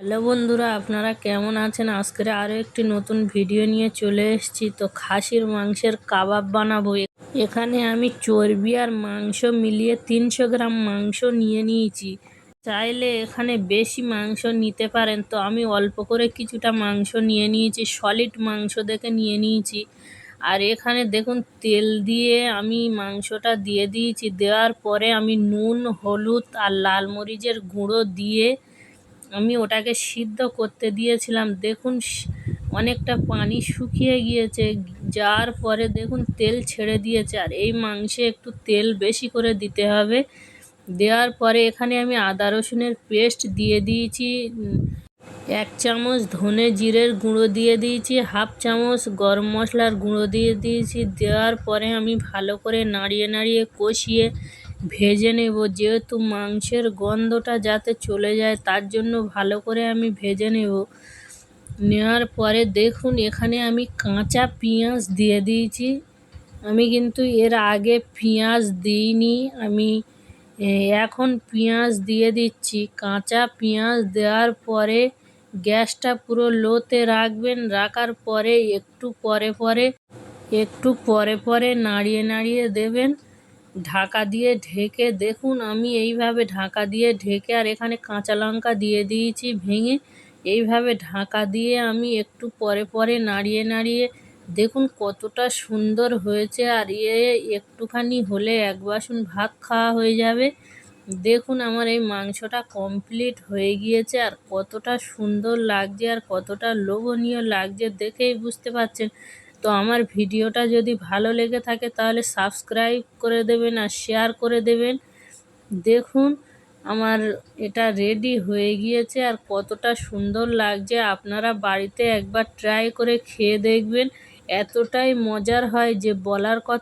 Hello বন্ধুরা, আপনারা কেমন আছেন? আজকের আরও একটি নতুন ভিডিও নিয়ে চলে এসেছি। তো খাসির মাংসের কাবাব বানাবো। এখানে আমি চর্বি আর মাংস মিলিয়ে 300 গ্রাম মাংস নিয়ে নিয়েছি। চাইলে এখানে বেশি মাংস নিতে পারেন, তো আমি অল্প করে কিছুটা মাংস নিয়ে নিয়েছি, সলিড মাংস দেখে নিয়ে নিয়েছি। আর এখানে দেখুন তেল দিয়ে আমি মাংসটা দিয়ে দিয়েছি। দেওয়ার পরে আমি নুন, হলুদ আর লাল মরিচের গুঁড়ো দিয়ে আমি ওটাকে সিদ্ধ করতে দিয়েছিলাম। দেখুন অনেকটা পানি শুকিয়ে গিয়েছে, যার পরে দেখুন তেল ছেড়ে দিয়েছে। আর এই মাংসে একটু তেল বেশি করে দিতে হবে। দেওয়ার পরে এখানে আমি আদা রসুনের পেস্ট দিয়ে দিয়েছি, 1 চামচ ধনে জিরের গুঁড়ো দিয়ে দিয়েছি, 1/2 চামচ গরম মশলার গুঁড়ো দিয়ে দিয়েছি। দেওয়ার পরে আমি ভালো করে নাড়িয়ে নাড়িয়ে কষিয়ে ভেজে নেব। যেহেতু মাংসের গন্ধটা যাতে চলে যায়, তার জন্য ভালো করে আমি ভেজে নেওয়ার পরে দেখুন এখানে আমি কাঁচা পেঁয়াজ দিয়ে দিয়েছি। আমি কিন্তু এর আগে পেঁয়াজ দিইনি, আমি এখন পেঁয়াজ দিয়ে দিচ্ছি। কাঁচা পেঁয়াজ দেওয়ার পরে গ্যাসটা পুরো লোতে রাখবেন। রাখার পরে একটু পরে নাড়িয়ে নাড়িয়ে দেবেন, ঢাকা দিয়ে ঢেকে। দেখুন আমি এইভাবে ঢাকা দিয়ে ঢেকে, আর এখানে কাঁচা লঙ্কা দিয়ে দিয়েছি ভেঙে। এইভাবে ঢাকা দিয়ে আমি একটু পরে নাড়িয়ে নাড়িয়ে দেখুন কতটা সুন্দর হয়েছে। আর একটুখানি হলে 1 বাসন ভাত খাওয়া হয়ে যাবে। দেখুন আমার এই মাংসটা কমপ্লিট হয়ে গিয়েছে, আর কতটা সুন্দর লাগছে আর কতটা লোভনীয় লাগছে দেখেই বুঝতে পারছেন। তো আমার ভিডিওটা যদি ভালো লেগে থাকে তাহলে সাবস্ক্রাইব করে দেবেন আর শেয়ার করে দেবেন। দেখুন আমার এটা রেডি হয়ে গিয়েছে আর কতটা সুন্দর লাগছে। আপনারা বাড়িতে একবার ট্রাই করে খেয়ে দেখবেন, এতটাই মজার হয় যে বলার কথা।